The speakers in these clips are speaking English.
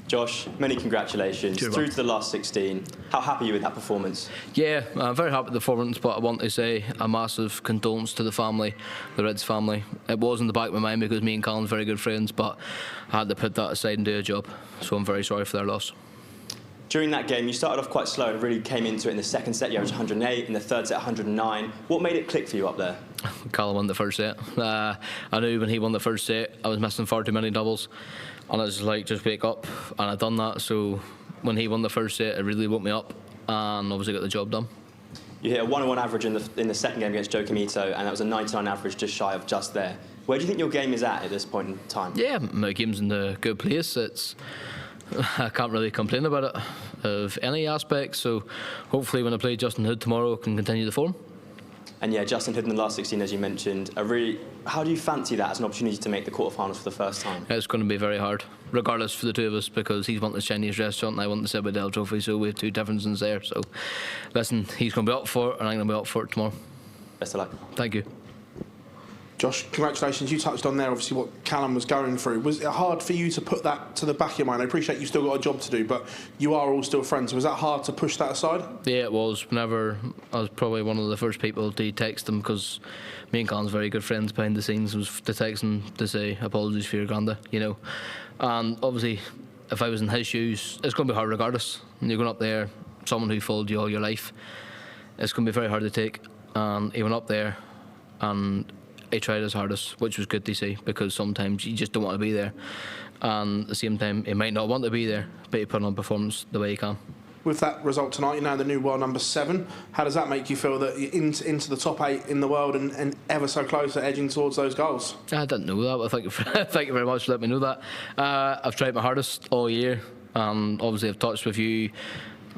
Josh, many congratulations. Cheers, Through man. to the last 16. How happy are you with that performance? Yeah, I'm very happy with the performance, but I want to say a massive condolence to the family, the Rydz family. It was in the back of my mind because me and Callan are very good friends, but I had to put that aside and do a job. So I'm very sorry for their loss. During that game, you started off quite slow and really came into it in the second set. You averaged 108, in the third set 109. What made it click for you up there? Callan won the first set. I knew when he won the first set, I was missing far too many doubles. And I was like, just wake up. And I'd done that. So when he won the first set, it really woke me up and obviously got the job done. You hit a 101 average in the second game against Joe Camito, and that was a 99 average, just shy of just there. Where do you think your game is at this point in time? Yeah, my game's in a good place. I can't really complain about it of any aspect. So hopefully when I play Justin Hood tomorrow, I can continue the form. And yeah, Justin Hood in the last 16, as you mentioned, how do you fancy that as an opportunity to make the quarterfinals for the first time? It's going to be very hard, regardless for the two of us, because he's wanting the Chinese restaurant and I want the Citadel trophy, so we have two differences there. So listen, he's going to be up for it and I'm going to be up for it tomorrow. Best of luck. Thank you. Josh, congratulations. You touched on there, obviously, what Callan was going through. Was it hard for you to put that to the back of your mind? I appreciate you've still got a job to do, but you are all still friends. Was that hard to push that aside? Yeah, it was. Whenever I was probably one of the first people to text him, because me and Callan's very good friends behind the scenes, was to text him to say apologies for your granda, you know. And obviously, if I was in his shoes, it's going to be hard regardless. And you're going up there, someone who followed you all your life, it's going to be very hard to take. And he went up there and he tried his hardest, which was good to see, because sometimes you just don't want to be there, and at the same time he might not want to be there, but he put on performance the way he can. With that result tonight, you're now the new world number 7. How does that make you feel that you're into the top 8 in the world and ever so close to edging towards those goals? I didn't know that, but thank you very much for letting me know that. I've tried my hardest all year, and obviously I've touched with you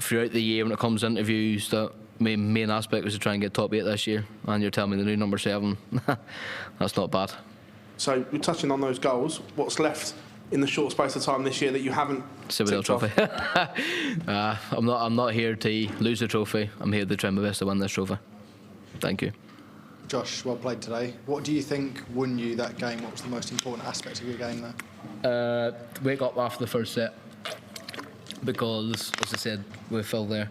throughout the year when it comes to interviews that my main aspect was to try and get top 8 this year, and you're telling me the new number 7. That's not bad. So we're touching on those goals. What's left in the short space of time this year that you haven't Citadel trophy. I'm not here to lose the trophy. I'm here to try my best to win this trophy. Thank you. Josh, well played today. What do you think won you that game? What was the most important aspect of your game there? Wake up after the first set, because as I said, we fell there.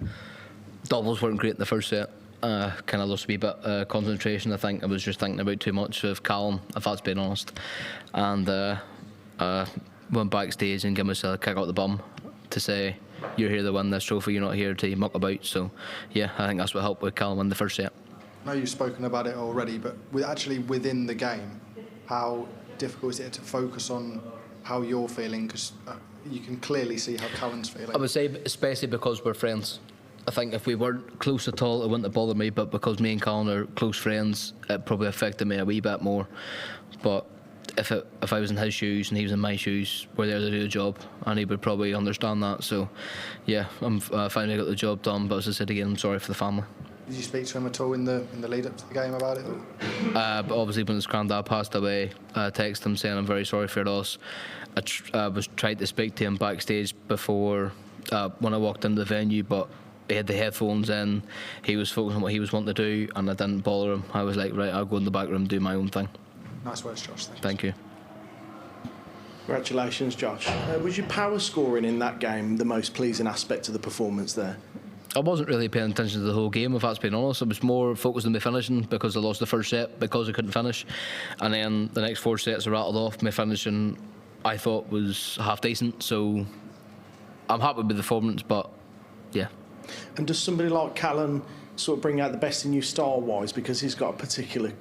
Doubles weren't great in the first set. Kind of lost a wee bit concentration. I think I was just thinking about too much of Callan, if that's being honest. And went backstage and gave myself a kick out the bum to say, you're here to win this trophy, you're not here to muck about. So yeah, I think that's what helped with Callan win the first set. I know you've spoken about it already, but actually within the game, how difficult is it to focus on how you're feeling? Because you can clearly see how Callan's feeling. I would say especially because we're friends. I think if we weren't close at all, it wouldn't have bothered me, but because me and Callan are close friends, it probably affected me a wee bit more. But if I was in his shoes and he was in my shoes, we're there to do the job, and he would probably understand that. So yeah, I'm finally got the job done, but as I said again, I'm sorry for the family. Did you speak to him at all in the lead up to the game about it? But obviously when his granddad passed away, I texted him saying I'm very sorry for your loss. I was trying to speak to him backstage before when I walked into the venue, but he had the headphones in, he was focused on what he was wanting to do, and I didn't bother him. I was like, right, I'll go in the back room and do my own thing. Nice words, Josh. Thank you. Congratulations, Josh. Was your power scoring in that game the most pleasing aspect of the performance there? I wasn't really paying attention to the whole game, if that's being honest. I was more focused on my finishing, because I lost the first set because I couldn't finish, and then the next 4 sets I rattled off. My finishing I thought was half decent, so I'm happy with the performance, but yeah. And does somebody like Callan sort of bring out the best in you style-wise, because he's got a particular,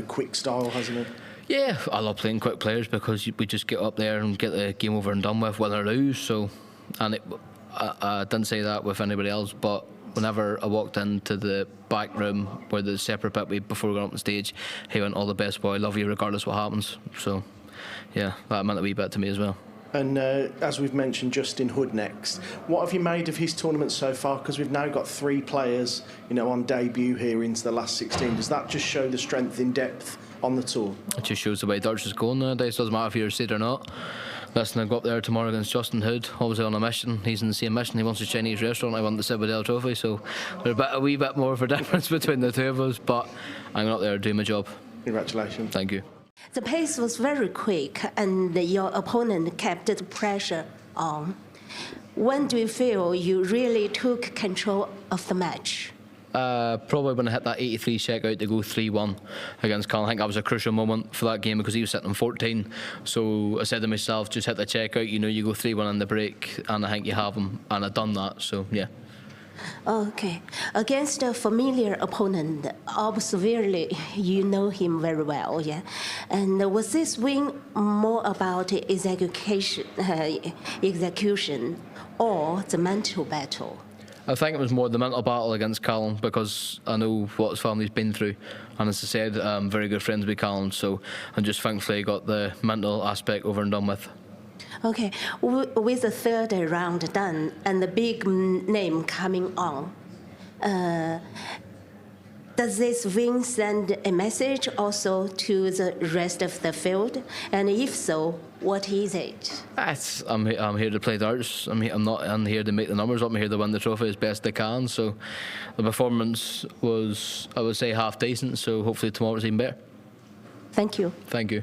quick style, hasn't he? Yeah, I love playing quick players because we just get up there and get the game over and done with, win or lose. So, and I didn't say that with anybody else, but whenever I walked into the back room where the separate bit before we got up on stage, he went, all the best, boy, I love you regardless what happens. So yeah, that meant a wee bit to me as well. And as we've mentioned, Justin Hood next. What have you made of his tournament so far? Because we've now got 3 players, on debut here into the last 16. Does that just show the strength in depth on the tour? It just shows the way darts is going nowadays. Doesn't matter if you're a seed or not. Listen, I go up there tomorrow against Justin Hood, obviously on a mission. He's in the same mission. He wants a Chinese restaurant. I want the Citadel trophy. So there's a wee bit more of a difference between the two of us. But I'm up there to do my job. Congratulations. Thank you. The pace was very quick, and your opponent kept the pressure on. When do you feel you really took control of the match? Probably when I hit that 83 check out to go 3-1 against Callan. I think that was a crucial moment for that game because he was sitting on 14. So I said to myself, just hit the check out, you know, you go 3-1 in the break, and I think you have him. And I've done that, so yeah. Okay. Against a familiar opponent, obviously you know him very well, yeah? And was this win more about execution or the mental battle? I think it was more the mental battle against Callan because I know what his family's been through. And as I said, I'm very good friends with Callan, so I'm just thankfully got the mental aspect over and done with. Okay, with the third round done and the big name coming on, does this win send a message also to the rest of the field? And if so, what is it? I'm here to play darts. I'm not here to make the numbers up. I'm here to win the trophy as best I can. So the performance was, I would say, half decent. So hopefully tomorrow's even better. Thank you. Thank you.